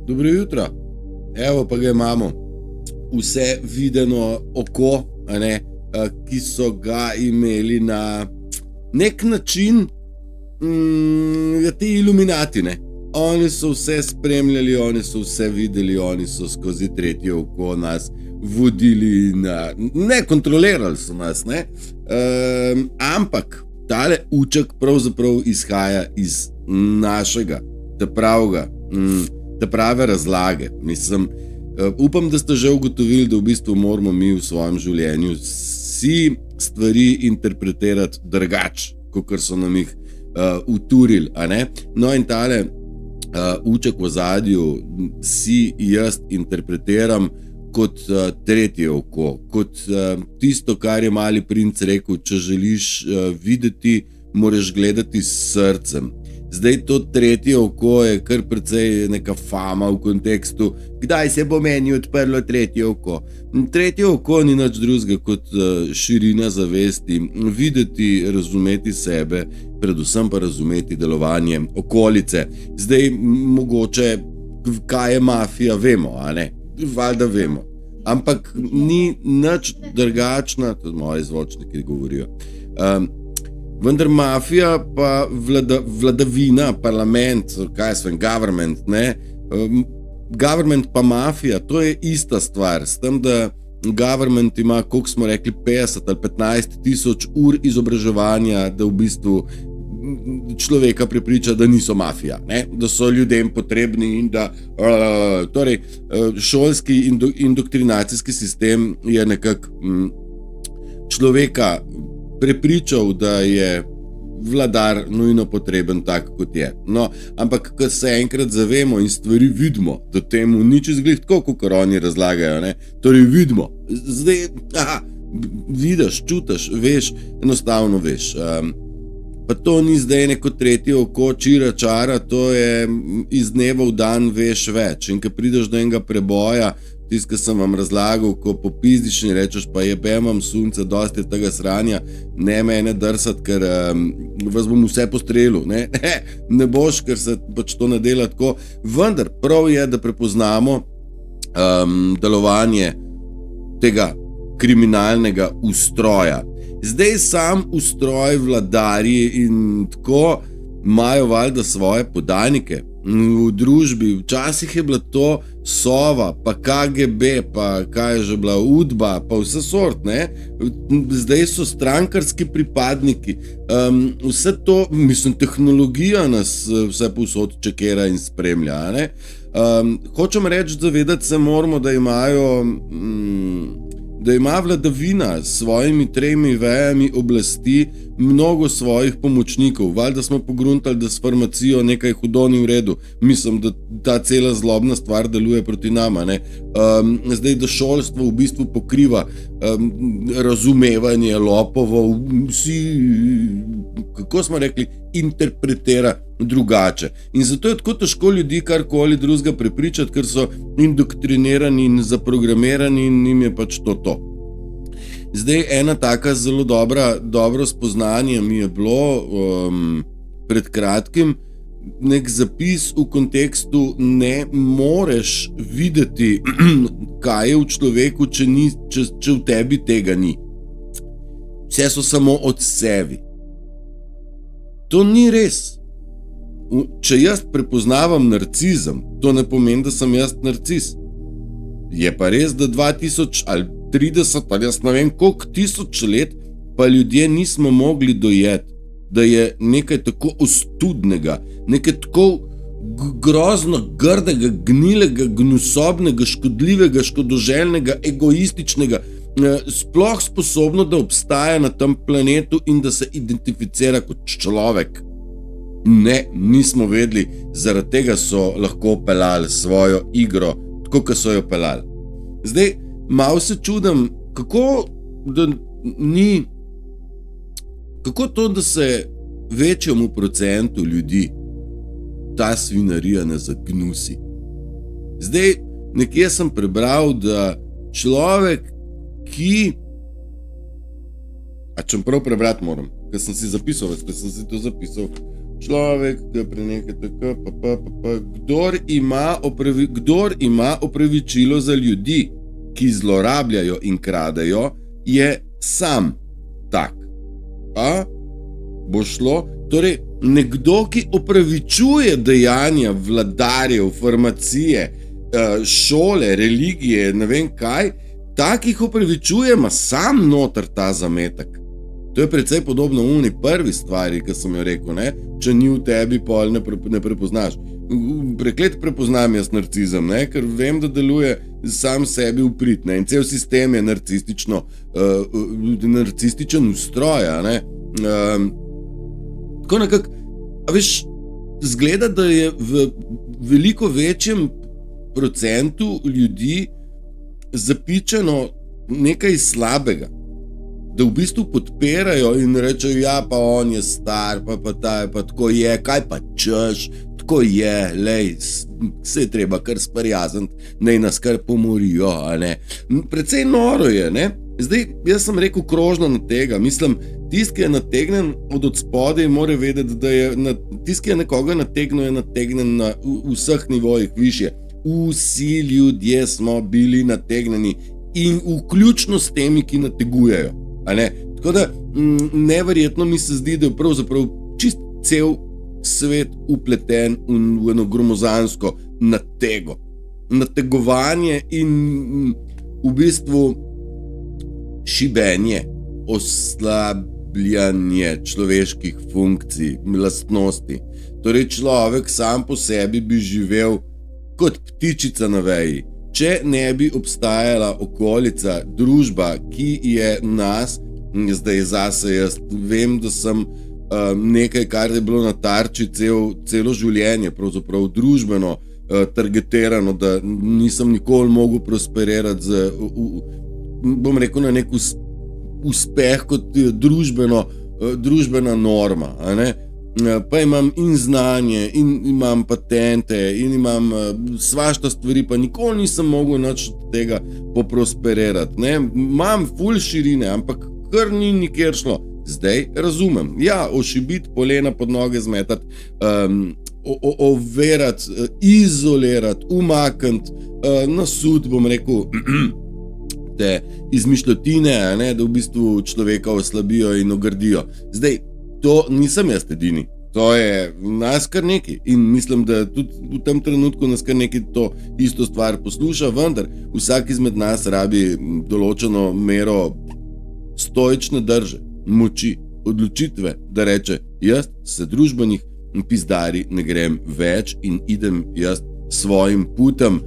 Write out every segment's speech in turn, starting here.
Dobro jutro. Evo pa ga imamo. Vse videno oko, ki so ga imeli na nek način ti iluminati. Oni so vse spremljali, oni so vse videli, oni so skozi tretje oko nas vodili, ne kontrolirali so nas. Ampak tale uček pravzaprav izhaja iz našega, te prave razlage. Upam, da ste že ugotovili, da v bistvu moramo mi v svojem življenju si stvari interpretirati drugače, kot so nam jih uturili. No in tale uček v ozadju si jaz interpretiram kot tretje oko, kot tisto, kar je Mali princ rekel, če želiš videti, moraš gledati s srcem. Zdaj to tretje oko je kar precej neka fama v kontekstu, kdaj se bo meni odprlo tretje oko. Tretje oko ni nič drugega kot širina zavesti, videti, razumeti sebe, predvsem pa razumeti delovanje okolice. Zdaj mogoče, kaj je mafija, vemo, valjda vemo. Ampak ni nič drugačna, to moji zvočniki govorijo. Vendar mafija pa vladavina, parlament, government, government pa mafija, to je ista stvar. S tem, da government ima, koliko smo rekli, 50 ali 15 tisoč ur izobraževanja, da v bistvu človeka prepriča, da niso mafija, da so ljudem potrebni in da torej šolski indoktrinacijski sistem je nekako človeka prepričal, da je vladar nujno potreben tak, kot je. No, ampak, ko se enkrat zavemo in stvari vidimo, da temu nič izgled tako, kot oni razlagajo, torej vidimo. Zdaj, vidiš, čutiš, veš, enostavno veš. Pa to ni zdaj neko tretje oko, čira čara, to je iz dneva v dan veš več. In ko prideš do enega preboja, tisto, ki sem vam razlagal, ko popizdiš in rečeš, pa jebem vam sunce, dosti je tega sranja, ne mene drsati, ker vas bom vse postrelil. Ne boš, ker se pač to ne dela tako. Vendar prav je, da prepoznamo delovanje tega kriminalnega ustroja. Zdaj sam ustroj, vladarji in tako imajo valjda svoje podanike v družbi. Včasih je bila to Sova, pa KGB, pa kaj je že bila UDBA, pa vse sort, Zdaj so strankarski pripadniki. Vse to, tehnologija nas vse povsod čekera in spremlja, Hočem reči, zavedati se moramo, da ima vladavina s svojimi 3 vejami oblasti mnogo svojih pomočnikov. Valjda smo pogruntali, da s farmacijo nekaj hudo ni v redu. Mislim, da ta cela zlobna stvar deluje proti nama. Zdaj, da šolstvo v bistvu pokriva razumevanje lopovov, vsi, kako smo rekli, interpretira drugače. In zato je tako težko ljudi karkoli drugega prepričati, ker so indoktrinirani in zaprogramirani in njim je pač to. Zdaj, ena taka zelo dobro spoznanje mi je bilo pred kratkim, nek zapis v kontekstu, ne moreš videti, kaj je v človeku, če v tebi tega ni. Vse so samo odsevi. To ni res. Če jaz prepoznavam narcizem, to ne pomeni, da sem jaz narcis. Je pa res, da 2000 ali 30 ali jaz ne vem koliko tisoč let pa ljudje nismo mogli dojeti, da je nekaj tako ostudnega, nekaj tako grozno grdega, gnilega, gnusobnega, škodljivega, škodoželjnega, egoističnega, sploh sposobno, da obstaja na tem planetu in da se identificira kot človek. Ne, nismo vedeli, zaradi tega so lahko peljali svojo igro, tako kot so jo peljali. Zdaj, malo se čudim, kako to, da se večjemu procentu ljudi ta svinarija ne zagnusi. Zdaj, nekje sem prebral, da človek, ki... A čem prav prebrati moram, ker sem si zapisal, ker sem si to zapisal Človek, ki prenekaj tako, kdor ima opravičilo za ljudi, ki zlorabljajo in kradejo, je sam tak. A bo šlo? Torej, nekdo, ki opravičuje dejanja vladarjev, farmacije, šole, religije, ne vem kaj, takih opravičuje, ima sam noter ta zametek. To je precej podobno uni prvi stvari, ki sem jo rekel, ne? Če ni v tebi, pol ne prepoznaš. Preklet prepoznam jaz narcizem, ne? Ker vem, da deluje sam sebi v prid, ne? In cel sistem je narcističen ustroj, ne? Tako nekako, a veš, zgleda, da je v veliko večjem procentu ljudi zapičeno nekaj slabega. Da v bistvu podpirajo in rečejo, ja, pa on je star, pa ta je, pa tako je, kaj pa češ, tako je, lej, se je treba kar sprijazniti, naj nas kar pomorijo, a ne. Precej noro je, ne. Zdaj, jaz sem rekel krožno na tega, mislim, tist, ki je nategnen od spodaj, mora vedeti, da je, tist, ki je nekoga nategnil, je nategnen na vseh nivojih višje. Vsi ljudje smo bili nategnjeni in vključno s temi, ki nategujejo. Tako da neverjetno mi se zdi, da je pravzaprav čist cel svet upleten v eno gromozansko natego. Nategovanje in v bistvu šibenje, oslabljanje človeških funkcij, lastnosti. Torej človek sam po sebi bi živel kot ptičica na veji. Če ne bi obstajala okolica, družba, ki je nas, zdaj zase jaz vem, da sem nekaj, kar je bilo na tarči celo življenje, pravzaprav družbeno targetirano, da nisem nikoli mogel prosperirati bom rekel, na nek uspeh kot družbena norma, a ne? Pa imam in znanje, in imam patente, in imam svašta stvari, pa nikoli nisem mogel nič od tega poprosperirati, ne? Imam ful širine, ampak kar ni nikjer šlo. Zdaj razumem. Ja, ošibiti, polena pod noge zmetati, overati, izolirati, umakniti, nasud, bom rekel, te izmišljotine, ne, da v bistvu človeka oslabijo in ogrdijo. Zdaj, to nisem jaz edini, to je nas kar nekaj in mislim, da tudi v tem trenutku nas kar nekaj to isto stvar posluša, vendar vsak izmed nas rabi določeno mero stoične drže, moči, odločitve, da reče, jaz se družbenih pizdari ne grem več in idem jaz svojim putem.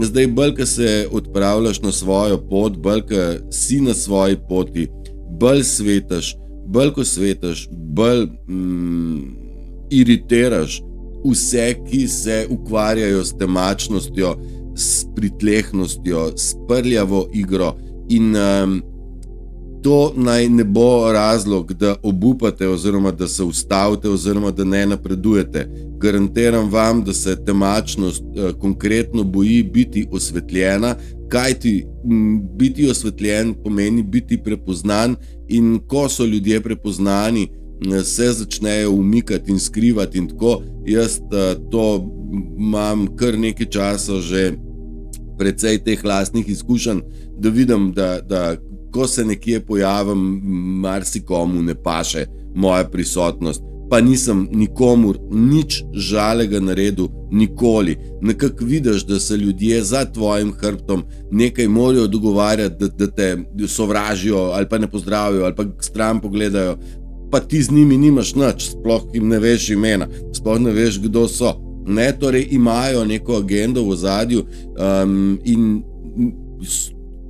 Zdaj, bolj, ko se odpravljaš na svojo pot, bolj, ko si na svoji poti, bolj svetaš, bolj ko svetaš, bolj iritiraš vse, ki se ukvarjajo s temačnostjo, s pritlehnostjo, s prljavo igro in to naj ne bo razlog, da obupate oziroma da se ustavite oziroma da ne napredujete. Garantiram vam, da se temačnost konkretno boji biti osvetljena, kajti biti osvetljen pomeni biti prepoznan in ko so ljudje prepoznani, se začnejo umikati in skrivati in tako. Jaz to imam kar nekaj časa že precej teh lastnih izkušenj, da vidim, da ko se nekje pojavim, marsikomu ne paše moja prisotnost, pa nisem nikomur nič žalega naredil, nikoli. Nekako vidiš, da se ljudje za tvojim hrbtom nekaj morajo dogovarjati, da te sovražijo ali pa ne pozdravijo ali pa stran pogledajo, pa ti z njimi nimaš nič, sploh jim ne veš imena, sploh ne veš, kdo so. Ne, torej imajo neko agendo v ozadju in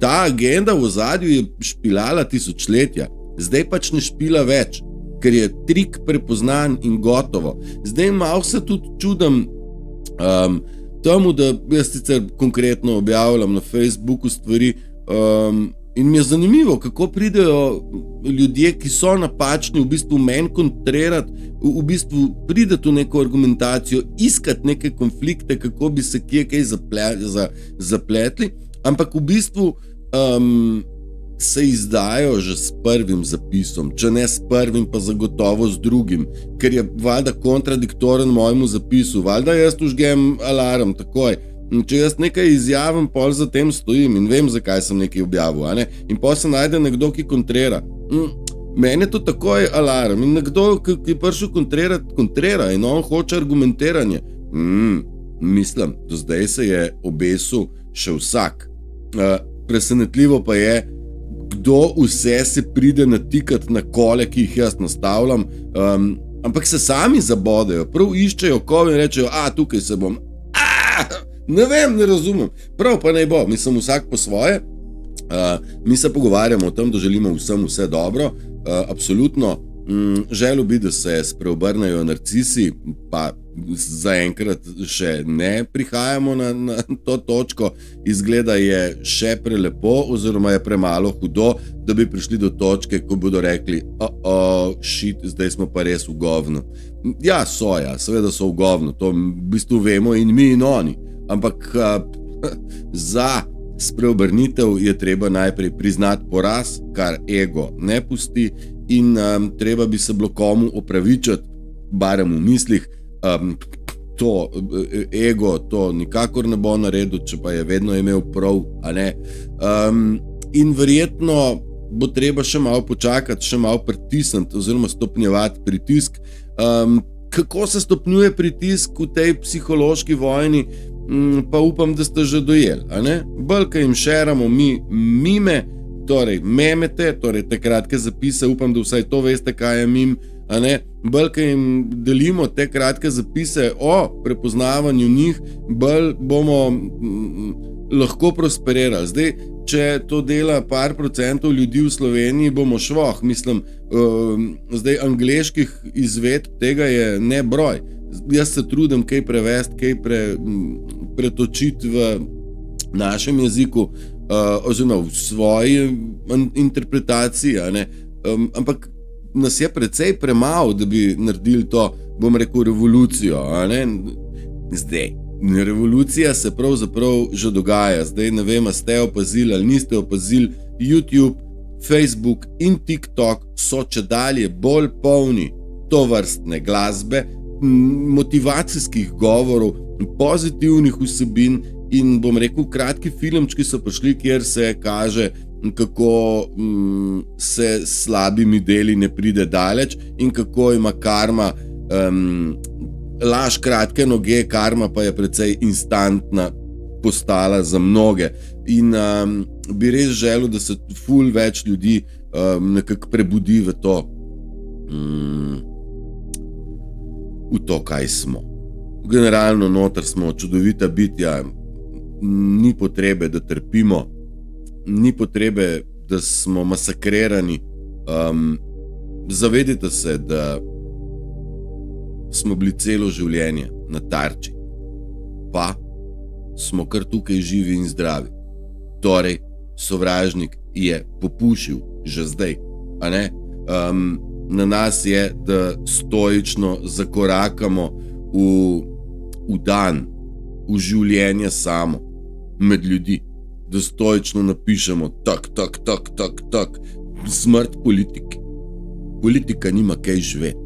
ta agenda v ozadju je špilala tisočletja, zdaj pač ne špila več, ker je trik prepoznan in gotovo. Zdaj malo se tudi čudem temu, da jaz sicer konkretno objavljam na Facebooku stvari in mi je zanimivo, kako pridejo ljudje, ki so napačni, v bistvu meni kontrirati, v bistvu prideti v neko argumentacijo, iskati neke konflikte, kako bi se kje kaj zapletli, ampak v bistvu se izdajo že s prvim zapisom, če ne s prvim, pa zagotovo s drugim, ker je valjda kontradiktoren mojemu zapisu, valjda jaz užgem alarm takoj. Če jaz nekaj izjavim, pol za tem stojim in vem, zakaj sem nekaj objavil, a ne? In pol se najde nekdo, ki kontrira. Meni je to takoj alarm in nekdo, ki je prišel kontrira in on hoče argumentiranje. Mislim, do zdaj se je obesil še vsak. Presenetljivo pa je, kdo vse se pride natikati na kole, ki jih jaz nastavljam, ampak se sami zabodejo, prav iščejo kol in rečejo, tukaj se bom. Ne vem, ne razumem. Prav pa naj bo, mislim vsak po svoje. Mi se pogovarjamo o tem, da želimo vsem vse dobro. Absolutno. Želel bi, da se spreobrnejo narcisi, pa zaenkrat še ne prihajamo na to točko. Izgleda je še prelepo oziroma je premalo hudo, da bi prišli do točke, ko bodo rekli, shit, zdaj smo pa res v govnu. Ja, seveda so v govnu, to v bistvu vemo in mi in oni. Ampak za spreobrnitev je treba najprej priznati poraz, kar ego ne pusti, in treba bi se bilo komu opravičiti, barem v mislih, to ego to nikakor ne bo naredil, če pa je vedno imel prav, a ne. In verjetno bo treba še malo počakati, še malo pritisniti oziroma stopnjevati pritisk. Kako se stopnjuje pritisk v tej psihološki vojni, pa upam, da ste že dojeli, a ne? Bolj, ko jim šeramo mi mime, torej memete, torej te kratke zapise, upam, da vsaj to veste, kaj je mim, a ne? Bolj, ko jim delimo te kratke zapise o prepoznavanju njih, bolj bomo lahko prosperirali. Zdaj, če to dela par procentov ljudi v Sloveniji, bomo švoh. Mislim, zdaj angleških izvedb tega je nebroj. Jaz se trudim kaj prevesti, kaj pretočiti v našem jeziku, oziroma v svoji interpretaciji, a ne? Ampak nas je precej premalo, da bi naredili to, bom rekel, revolucijo, a ne? Zdaj, revolucija se pravzaprav že dogaja. Zdaj ne vem, a ste opazili ali niste opazili, YouTube, Facebook in TikTok so čedalje bolj polni tovrstne glasbe, motivacijskih govorov, pozitivnih vsebin in bom rekel, kratki filmčki so prišli, kjer se kaže, kako se s slabimi deli ne pride daleč in kako ima karma laž kratke noge, karma pa je precej instantna postala za mnoge. In bi res želel, da se ful več ljudi nekako prebudi v to, kaj smo. Generalno noter smo čudovita bitja, ni potrebe, da trpimo, ni potrebe, da smo masakrirani. Zavedite se, da smo bili celo življenje na tarči, pa smo kar tukaj živi in zdravi. Torej, sovražnik je popušil že zdaj, a ne? Na nas je, da stoično zakorakamo v dan, v življenje samo, med ljudi, da stoično napišemo tak, smrt politiki. Politika nima kaj živeti.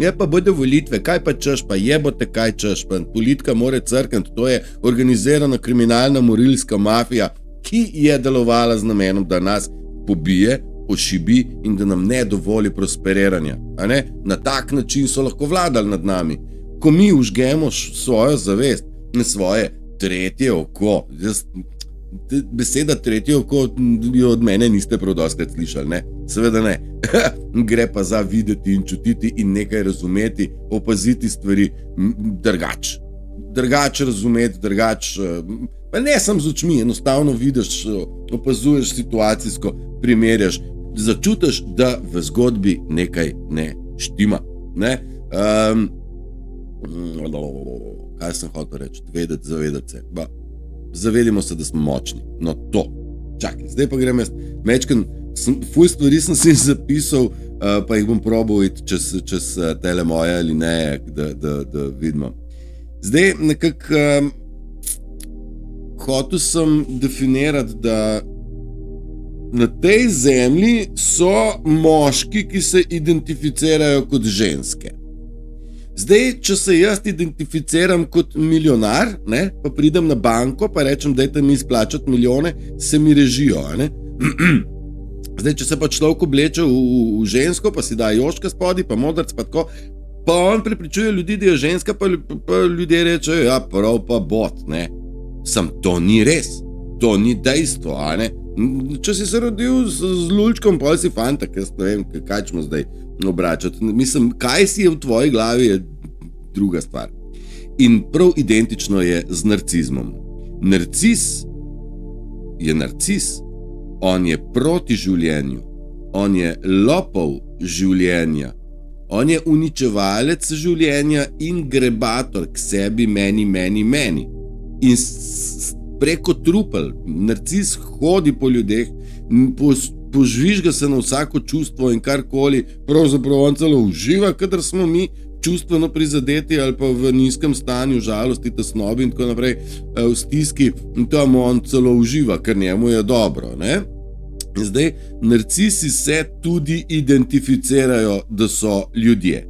Je pa bodo volitve, kaj pa češ, pa jebote kaj češ, pa politika more crkniti, to je organizirana kriminalna morilska mafija, ki je delovala z namenom, da nas pobije, ošibi in da nam ne dovoli prosperiranja. A ne? Na tak način so lahko vladali nad nami. Ko mi užgemo svojo zavest, na svoje tretje oko, beseda tretje oko jo od mene niste prav dostikrat slišali, ne? Seveda ne. Gre pa za videti in čutiti in nekaj razumeti, opaziti stvari drugače razumeti, pa ne samo z očmi, enostavno vidiš, opazuješ situacijsko, primerjaš, začutiš, da v zgodbi nekaj ne štima. Ne? Kaj sem hotel reči? Vedeti, zavedati se. Zavedimo se, da smo močni. No to. Čakaj, zdaj pa grem jaz. Mečken, ful stvari sem si zapisal, pa jih bom probal iti čez tele moje ali ne, da vidimo. Zdaj nekako hotel sem definirati, da Na tej zemlji so moški, ki se identificirajo kot ženske. Zdaj, če se jaz identificiram kot milijonar, ne, pa pridem na banko, pa rečem, dajte mi izplačati milijone, se mi režijo. Ne? Zdaj, če se pa človek obleče v žensko, pa si da joška spodaj, pa modrc, pa tako, pa on prepričuje ljudi, da je ženska, pa ljudje rečejo, ja, prav pa bot, ne. Sam to ni res, to ni dejstvo, a ne. Če si se rodil z lulčkom, pa si fanta, ker ne vem, kaj ćemo zdaj obračati. Mislim, kaj si je v tvoji glavi, je druga stvar. In prav identično je z narcizmom. Narcis je narcis. On je proti življenju. On je lopov življenja. On je uničevalec življenja in grebator k sebi, meni. In preko trupel, narcis hodi po ljudeh, požvižga se na vsako čustvo in karkoli, pravzaprav on celo uživa, kadar smo mi čustveno prizadeti ali pa v nizkem stanju, žalosti, tesnobi in tako naprej, v stiski, in tam on celo uživa, ker njemu je dobro, ne? In zdaj, narcisi se tudi identificirajo, da so ljudje.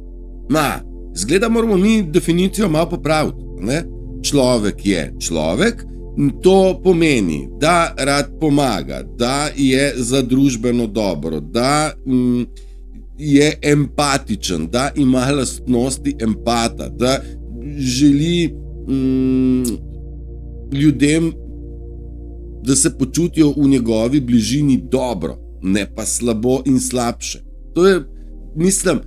Zgleda, moramo mi definicijo malo popraviti, ne? Človek je človek, to pomeni, da rad pomaga, da je za družbeno dobro, da je empatičen, da ima lastnosti empata, da želi ljudem, da se počutijo v njegovi bližini dobro, ne pa slabo in slabše. To je, mislim,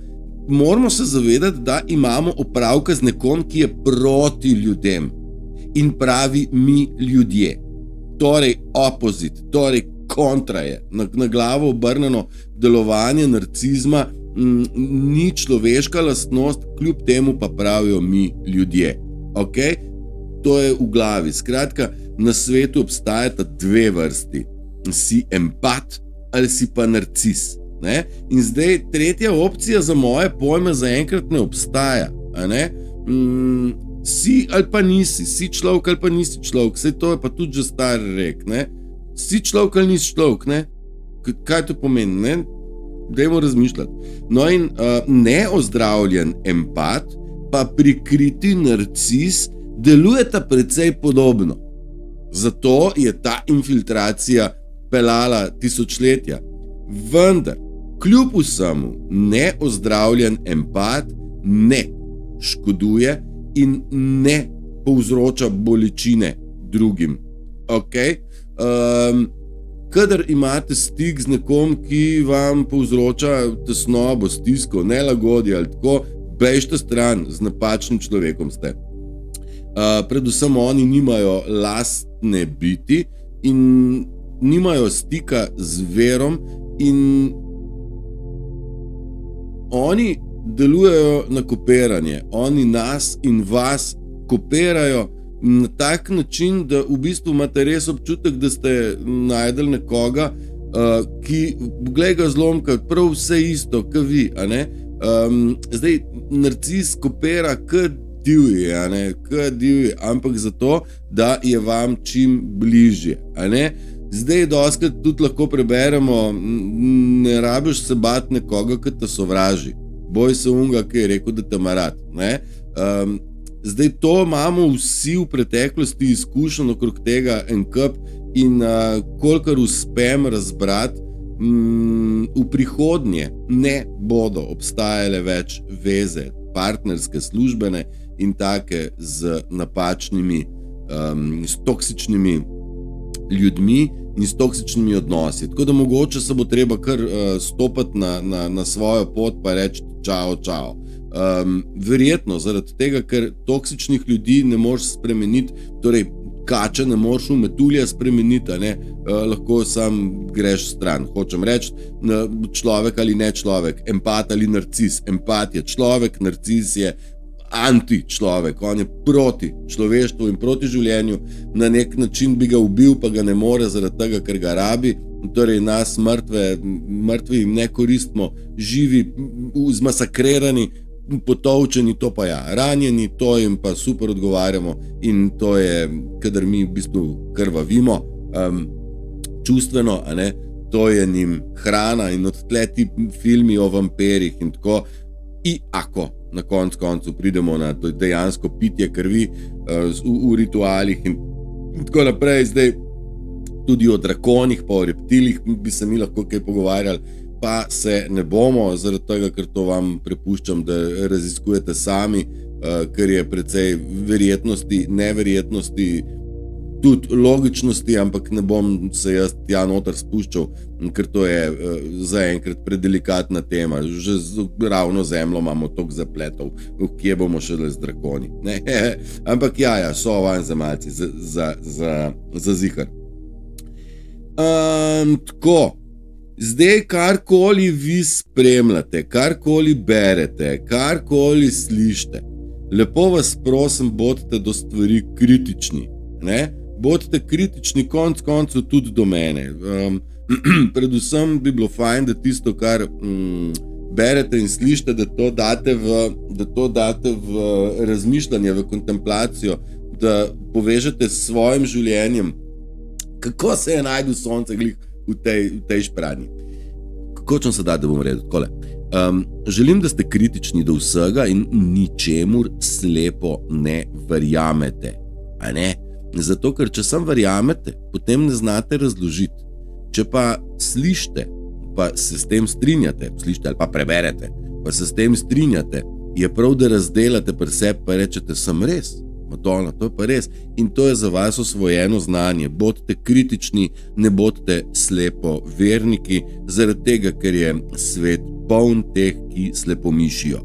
moramo se zavedati, da imamo opravka z nekom, ki je proti ljudem in pravi mi ljudje. Torej opozit, torej kontra je. Na glavo obrneno delovanje narcizma ni človeška lastnost, kljub temu pa pravijo mi ljudje. Ok? To je v glavi. Skratka, na svetu obstajata dve vrsti. Si empat ali si pa narcis. Ne? In zdaj tretja opcija za moje pojme zaenkrat ne obstaja. A ne? Si ali pa nisi, si človek ali pa nisi človek, saj to je pa tudi že star rek, ne? Si človek ali nisi človek, ne? Kaj to pomeni, ne? Dajmo razmišljati. No in neozdravljen empat pa prikriti narcis delujeta precej podobno. Zato je ta infiltracija pelala tisočletja. Vendar, kljub vsemu, neozdravljen empat ne škoduje in ne povzroča bolečine drugim. Okay? Kadar imate stik z nekom, ki vam povzroča tesnobo, stisko, nelagodje ali tako, bežite stran, z napačnim človekom ste. Predvsem oni nimajo lastne biti in nimajo stika z verom in oni delujejo na kopiranje. Oni nas in vas kopirajo na tak način, da v bistvu imate res občutek, da ste najdeli nekoga, ki, glej ga zlomka, prav vse isto, kot vi, a ne? Zdaj, narcis kopira kot divji, a ne? Kot divji, ampak zato, da je vam čim bližje, a ne? Zdaj, dostakrat tudi lahko preberemo, ne rabiš se bati nekoga, ki te sovraži. Boj se unga, ki je rekel, da te ima rad, ne? Zdaj, to imamo vsi v preteklosti izkušen okrog tega en kup in kolikor uspem razbrati, v prihodnje ne bodo obstajale več veze, partnerske, službene in take z napačnimi, s toksičnimi ljudmi in s toksičnimi odnosi. Tako da mogoče se bo treba kar stopati na svojo pot pa reči čao, čao. Verjetno zaradi tega, ker toksičnih ljudi ne moreš spremeniti, torej kače ne moreš v metulja spremeniti, a ne, lahko sam greš stran. Hočem reči, človek ali ne človek, empat ali narcis. Empat je človek, narcis je anti-človek, on je proti človeštvu in proti življenju, na nek način bi ga ubil, pa ga ne more zaradi tega, ker ga rabi, torej nas mrtvi jim ne koristimo, živi, zmasakrirani, potovčeni, to pa ja, ranjeni, to jim pa super odgovarjamo in to je, kadar mi v bistvu krvavimo, čustveno, a ne, stojenim hrana in odtle ti filmi o vampirjih in tako. In ako na koncu pridemo na dejansko pitje krvi v ritualih in tako naprej. Zdaj tudi o drakonih pa o reptilih bi se mi lahko kaj pogovarjali, pa se ne bomo, zaradi tega, ker to vam prepuščam, da raziskujete sami, ker je precej verjetnosti, neverjetnosti, tudi logičnosti, ampak ne bom se jaz tja noter spuščal, ker to je zaenkrat predelikatna tema. Že ravno zemljo imamo toliko zapletov, kje bomo šele z drakoni. Ne? Ampak ja, so vanzemalci za zihar. Tako, zdaj karkoli vi spremljate, karkoli berete, karkoli slišite, lepo vas prosim, bodite do stvari kritični, ne? Bodite kritični koncu tudi do mene. Predvsem bi bilo fajn, da tisto, kar berete in slišite, da to date v razmišljanje, v kontemplacijo, da povežete s svojim življenjem. Kako se je najdel sonce glih v tej špranji? Kočem se da bom redel takole. Želim, da ste kritični do vsega in ničemur slepo ne verjamete. A ne? Zato, ker če sam verjamete, potem ne znate razložiti. Če pa slišite, pa se s tem strinjate, slišite ali pa preberete, pa se s tem strinjate, je prav, da razdelate pri sebi, pa rečete, sem res. Madonna, to je pa res. In to je za vas osvojeno znanje. Bodite kritični, ne bodite slepo verniki, zaradi tega, ker je svet poln teh, ki slepomišijo.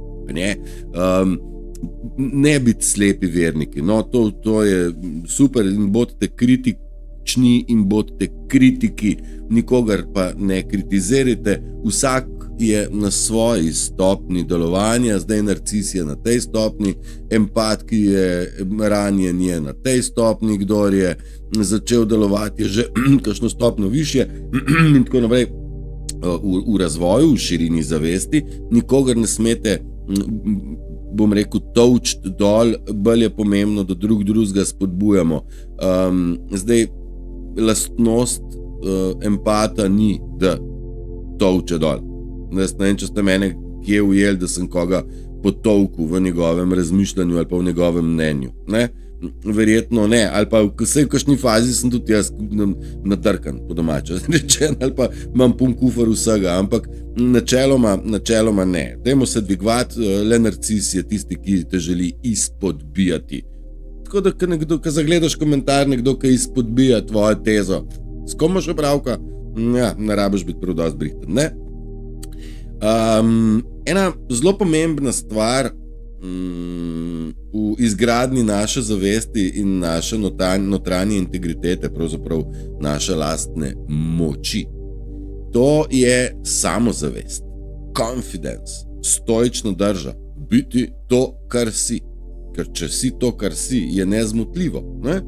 Ne biti slepi verniki. No, to je super in bodite kritični in bodite kritiki. Nikogar pa ne kritizirajte. Vsak je na svoji stopni delovanja, zdaj narcis je na tej stopni, empat, ki je ranjen, je na tej stopni, kdor je začel delovati, je že kakšno stopno višje in tako naprej. V razvoju, v širini zavesti, nikogar ne smete, bom rekel, tolčiti dol, bolj je pomembno, da drugega spodbujamo. Zdaj, lastnost empata ni, da tolče dol. Ne vem, če ste mene kje ujeli, da sem koga potolkal v njegovem razmišljanju ali pa v njegovem mnenju. Ne? Verjetno ne, ali pa v kakšni fazi sem tudi jaz natrkan, po domače rečen, ali pa imam pun kufer vsega, ampak načeloma ne. Dajmo se dvigovati, le narcis je tisti, ki te želi izpodbijati. Tako da, ko zagledaš komentar, nekdo, ki izpodbija tvojo tezo, s kom imaš opravka? Ja, ne rabiš biti prav dosti brihten, ne? Ena zelo pomembna stvar v izgradnji naše zavesti in naše notranje integritete, pravzaprav naše lastne moči. To je samozavest, confidence, stoična drža, biti to, kar si. Ker če si to, kar si, je nezmotljivo. Ne?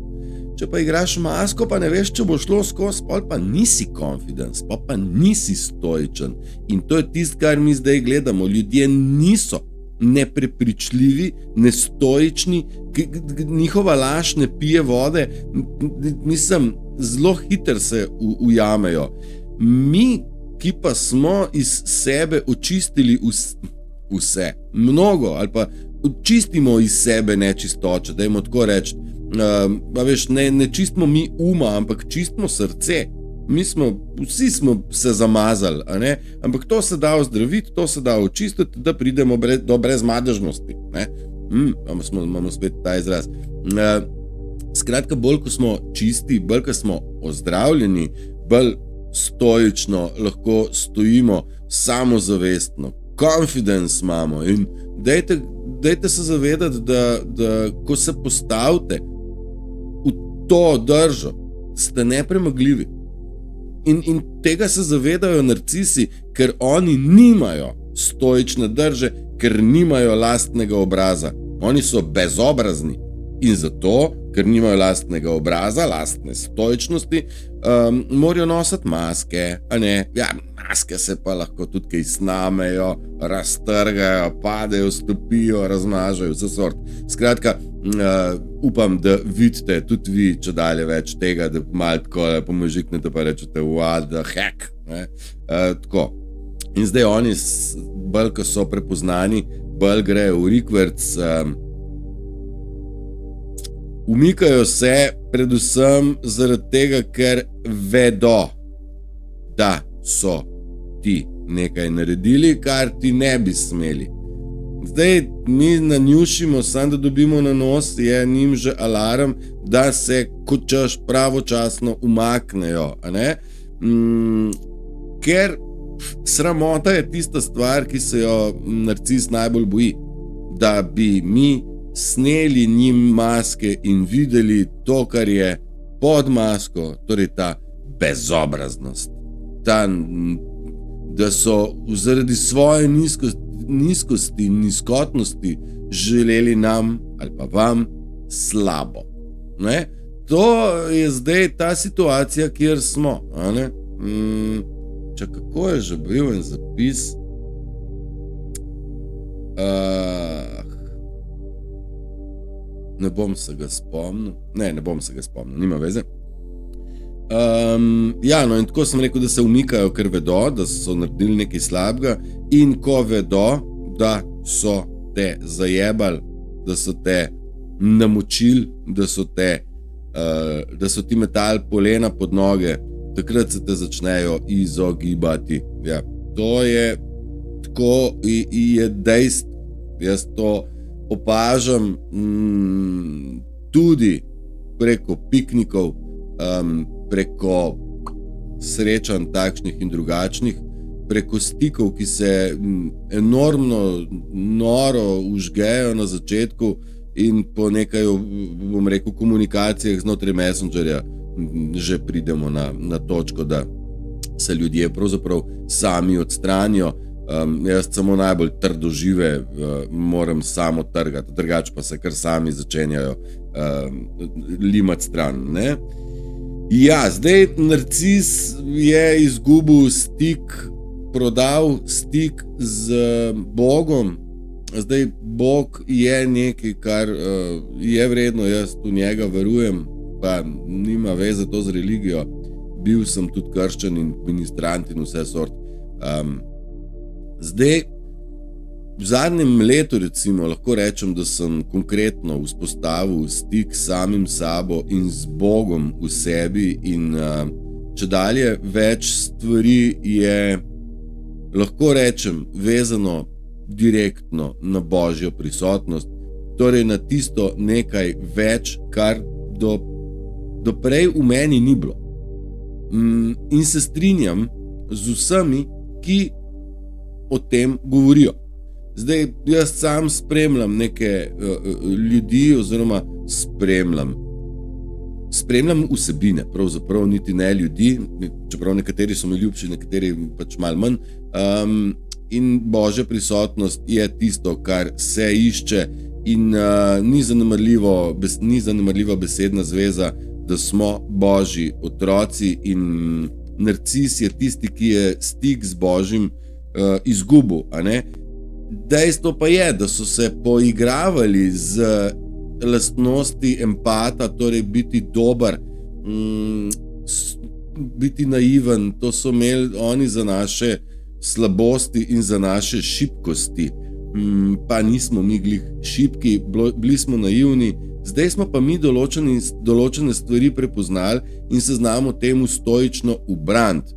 Če pa igraš masko, pa ne veš, če bo šlo skozi, pa nisi confidence, pa nisi stoičen. In to je tisto, kar mi zdaj gledamo. Ljudje niso neprepričljivi, nestoični, njihova laž ne pije vode, zelo hitro se ujamejo. Mi, ki pa smo iz sebe očistili vse, mnogo, ali pa očistimo iz sebe nečistoče, dajmo tako reči, ne čistimo mi uma, ampak čistimo srce. Vsi smo se zamazali, a ne? Ampak to se da ozdraviti, to se da očistiti, da pridemo do brezmadežnosti. Imamo spet ta izraz. Skratka, bolj ko smo čisti, bolj ko smo ozdravljeni, bolj stoično lahko stojimo, samozavestno, confidence imamo in dajte se zavedati, da ko se postavite v to držo, ste nepremagljivi. In tega se zavedajo narcisi, ker oni nimajo stoične drže, ker nimajo lastnega obraza. Oni so bezobrazni in zato, ker nimajo lastnega obraza, lastne stoičnosti, morajo nositi maske, a ne? Ja, maske se pa lahko tudi kaj snamejo, raztrgajo, padejo, stopijo, razmažajo, vse sort. Skratka, upam, da vidite tudi vi, če dalje več tega, da malo tako pomožiknete pa rečete, what the heck, Tako. In zdaj oni, bolj ko so prepoznani, bolj grejo v rikverc, umikajo se predvsem zaradi tega, ker vedo, da so ti nekaj naredili, kar ti ne bi smeli. Zdaj mi nanjušimo, samo da dobimo na nos, je njim že alarm, da se kot češ pravočasno umaknejo. Ker sramota je tista stvar, ki se jo narcis najbolj boji. Da bi mi sneli njim maske in videli to, kar je pod masko, torej ta bezobraznost. Da so zaradi svoje nizkosti in nizkotnosti želeli nam ali pa vam slabo. To je zdaj ta situacija, kjer smo. Če kako je že bil en zapis? Ne bom se ga spomnil. Ne bom se ga spomnil, nima veze. In tako sem rekel, da se umikajo, ker vedo, da so naredili nekaj slabega, in ko vedo, da so te zajebali, da so te namočili, da so ti metali polena pod noge, takrat se te začnejo izogibati. Ja, to je tako, je dejstvo. Jaz to opažam tudi preko piknikov, preko srečanj takšnih in drugačnih, preko stikov, ki se enormno noro užgejo na začetku in po nekaj, bom rekel, komunikacijah znotraj Messengerja že pridemo na točko, da se ljudje pravzaprav sami odstranijo. Jaz samo najbolj trdožive moram samo trgati, drugače pa se kar sami začenjajo limati stran. Ja, zdaj narcis je izgubil stik, prodal stik z Bogom. Zdaj Bog je nekaj, kar je vredno, jaz v njega verujem, pa nima veze to z religijo. Bil sem tudi krščan in ministrant in vse sort. Zdaj, v zadnjem letu recimo lahko rečem, da sem konkretno vzpostavil stik s samim sabo in z Bogom v sebi in čedalje več stvari je, lahko rečem, vezano direktno na Božjo prisotnost, torej na tisto nekaj več, kar do prej v meni ni bilo. In se strinjam z vsemi, ki o tem govorijo. Zdaj, jaz sam spremljam neke ljudi oziroma spremljam vsebine, pravzaprav niti ne ljudi, čeprav nekateri so mi ljubši, nekateri pač malo manj. In Božja prisotnost je tisto, kar se išče in ni zanemarljiva besedna zveza, da smo Božji otroci in narcis je tisti, ki je stik z Božjim izgubil. Dejstvo pa je, da so se poigravali z lastnosti empata, torej biti dober, biti naiven, to so imeli oni za naše slabosti in za naše šibkosti, pa nismo mi glih šibki, bili smo naivni, zdaj smo pa mi določene stvari prepoznali in se znamo temu stoično ubraniti.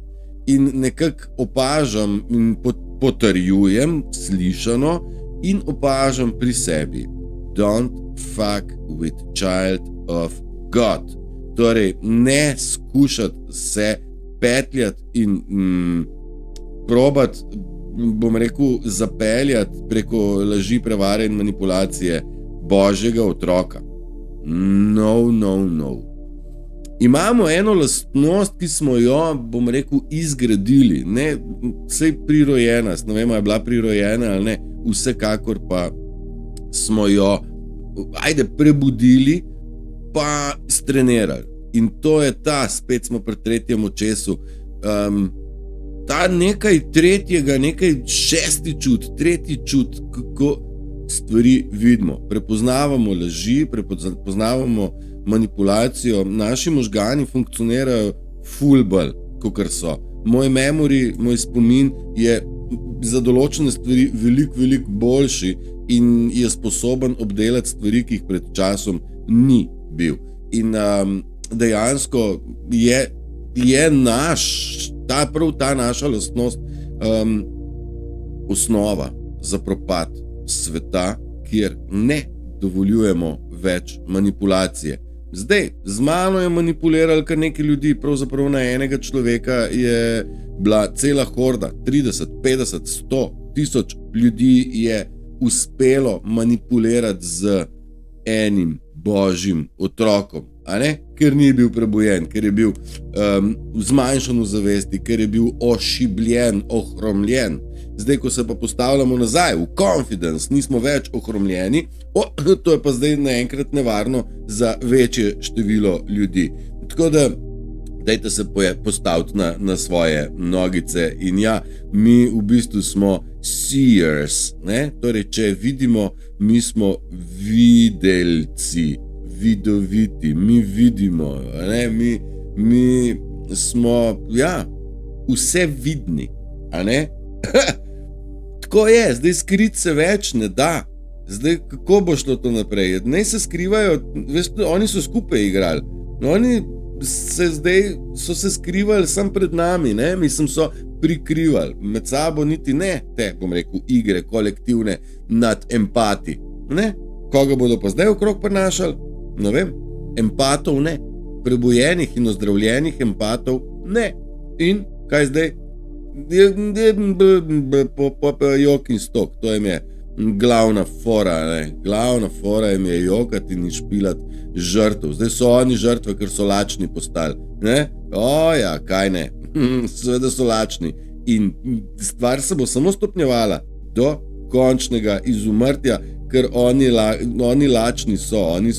In nekako opažam in potrjujem slišano in opažam pri sebi. Don't fuck with child of God. Torej, ne skušati se petljati in probati, bom rekel, zapeljati preko laži, prevare in manipulacije Božjega otroka. No. Imamo eno lastnost, ki smo jo, bom rekel, izgradili. Ne, sej prirojena, ne vem, je bila prirojena ali ne, vsekakor pa smo jo, prebudili, pa strenirali. In to je spet smo pri tretjem očesu, ta nekaj tretjega, nekaj šesti čut, tretji čut, kako stvari vidimo. Prepoznavamo laži, prepoznavamo manipulacijo, naši možgani funkcionirajo ful bolj, kakor so. moj memory, moj spomin je za določene stvari veliko boljši in je sposoben obdelati stvari, ki jih pred časom ni bil. In dejansko je ta naša lastnost osnova za propad sveta, kjer ne dovoljujemo več manipulacije. Zdaj, z mano je manipulirali kar nekaj ljudi, pravzaprav na enega človeka je bila cela horda, 30, 50, 100, 1000 ljudi je uspelo manipulirati z enim božjim otrokom, ker ni bil prebujen, ker je bil zmanjšan v zavesti, ker je bil ošibljen, ohromljen. Zdaj, ko se pa postavljamo nazaj v confidence, nismo več ohromljeni, to je pa zdaj naenkrat nevarno za večje število ljudi. Tako da, dajte se postaviti na svoje nogice in ja, mi v bistvu smo seers, torej, če vidimo, mi smo videljci, vidoviti, mi vidimo, mi smo, vse vidni, Tako je, zdaj skriti se več ne da. Zdaj, kako bo šlo to naprej? Naj se skrivajo, oni so skupaj igrali. Oni so se skrivali sam pred nami, mislim, so prikrivali. Med sabo niti ne te, bom rekel, igre kolektivne nad empati. Koga bodo pa zdaj okrog prinašali? Ne vem. Empatov ne. Prebujenih in ozdravljenih empatov ne. In kaj zdaj? Jok in stok, to jim je glavna fora, Glavna fora jim je jokati in špilati žrtev. Zdaj so oni žrtve, ker so lačni postali, kaj ne, seveda so lačni in stvar se bo samo stopnjevala do končnega izumrtja, ker oni lačni so, oni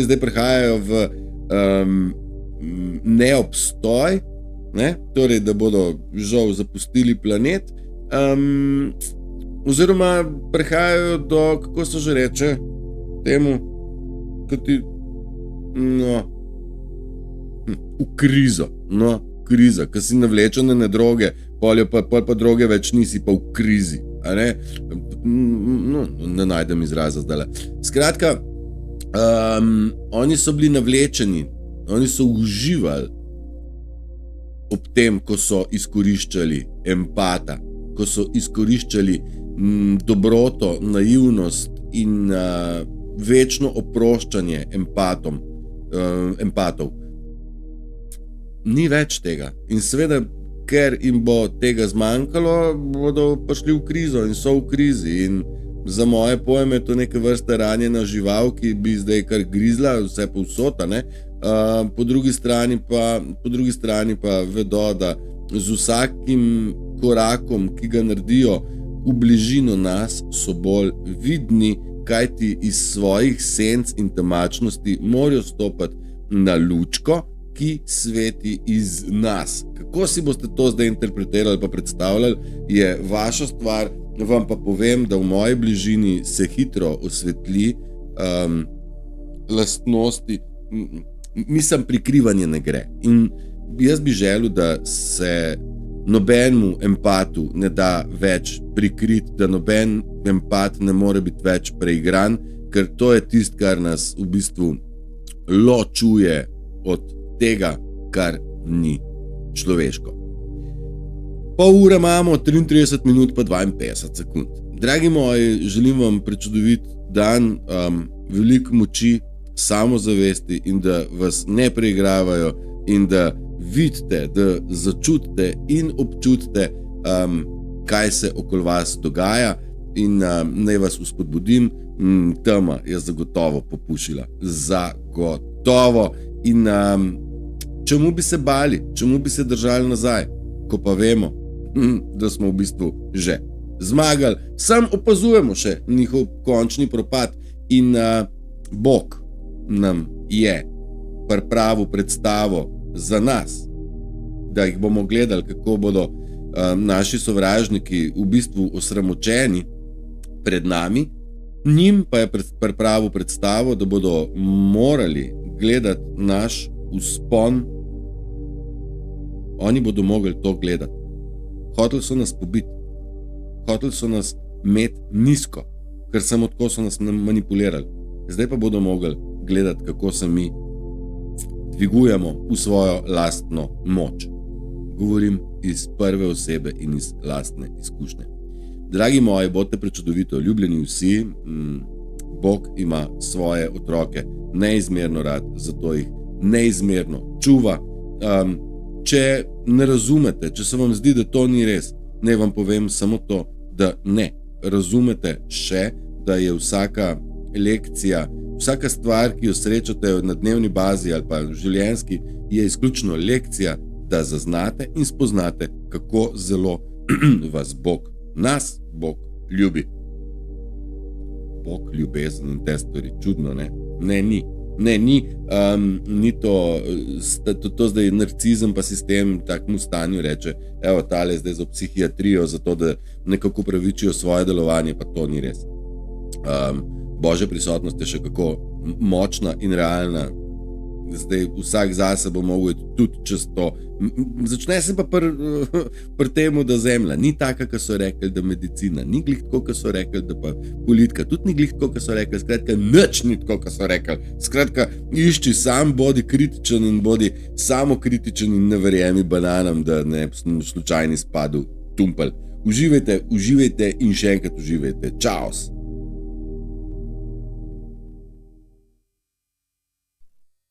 zdaj prihajajo v neobstoj, torej, da bodo žal zapustili planet, oziroma prihajajo do, kako se že reče, temu, v krizo, kriza, ko si navlečen na droge, pol pa droge več nisi, pa v krizi, ne najdem izraza zdaj. Skratka, oni so bili navlečeni, oni so uživali ob tem, ko so izkoriščali empata, ko so izkoriščali dobroto, naivnost in večno oproščanje empatov. Ni več tega. In seveda, ker jim bo tega zmanjkalo, bodo prišli v krizo in so v krizi. In za moje pojme je to neke vrste ranjena žival, ki bi zdaj kar grizla vse povsod, po drugi strani pa vedo, da z vsakim korakom, ki ga naredijo v bližino nas, so bolj vidni, kajti iz svojih senc in temačnosti morajo stopati na lučko, ki sveti iz nas. Kako si boste to zdaj interpretirali pa predstavljali, je vaša stvar. Vam pa povem, da v moji bližini se hitro osvetli lastnosti, mislim, prikrivanje ne gre. In jaz bi želel, da se nobenemu empatu ne da več prikriti, da noben empat ne more biti več preigran, ker to je tisto, kar nas v bistvu ločuje od tega, kar ni človeško. Pol ure imamo, 33 minut pa 52 sekund. Dragi moji, želim vam prečudovit dan, veliko moči, samozavesti in da vas ne preigravajo in da vidite, da začutite in občutite, kaj se okoli vas dogaja in naj vas vzpodbudim, tema je zagotovo popušila. Zagotovo. In čemu bi se bali, čemu bi se držali nazaj, ko pa vemo, da smo v bistvu že zmagali, sam opazujemo še njihov končni propad in Bog nam je pripravil predstavo za nas, da jih bomo gledali, kako bodo naši sovražniki v bistvu osramočeni pred nami, njim pa je pripravil predstavo, da bodo morali gledati naš vzpon Oni bodo mogli to gledati. Hoteli so nas pobiti. Hoteli so nas imeti nizko, ker samo tako so nas manipulirali. Zdaj pa bodo mogli gledati, kako se mi dvigujemo v svojo lastno moč. Govorim iz prve osebe in iz lastne izkušnje. Dragi moji, bodite prečudovito ljubljeni vsi. Bog ima svoje otroke neizmerno rad, zato jih neizmerno čuva. Če ne razumete, če se vam zdi, da to ni res, naj vam povem samo to, da ne razumete še, da je vsaka lekcija, vsaka stvar, ki jo srečate na dnevni bazi ali pa življenjski, je izključno lekcija, da zaznate in spoznate, kako zelo vas nas Bog ljubi. Bog, ljubezen in te stvari, čudno, ne? Ne, ni. Ni to zdaj narcizem pa sistem takmu stanju reče, evo, tale zdaj za psihiatrijo, zato da nekako pravičijo svoje delovanje, pa to ni res. Božja prisotnost je še kako močna in realna. Zdaj vsak zase bo mogel tudi čez to. Začne se pa pri temu, da zemlja ni taka, kot so rekli, da medicina ni glih tako, kot so rekli, da pa politika tudi ni glih tako, kot so rekli, skratka, nič ni tako, kot so rekli. Skratka, išči sam, bodi kritičen in bodi samokritičen in ne verjemi bananam, da ne slučajni spadu tumpel. Uživajte in še enkrat uživajte. Čaos!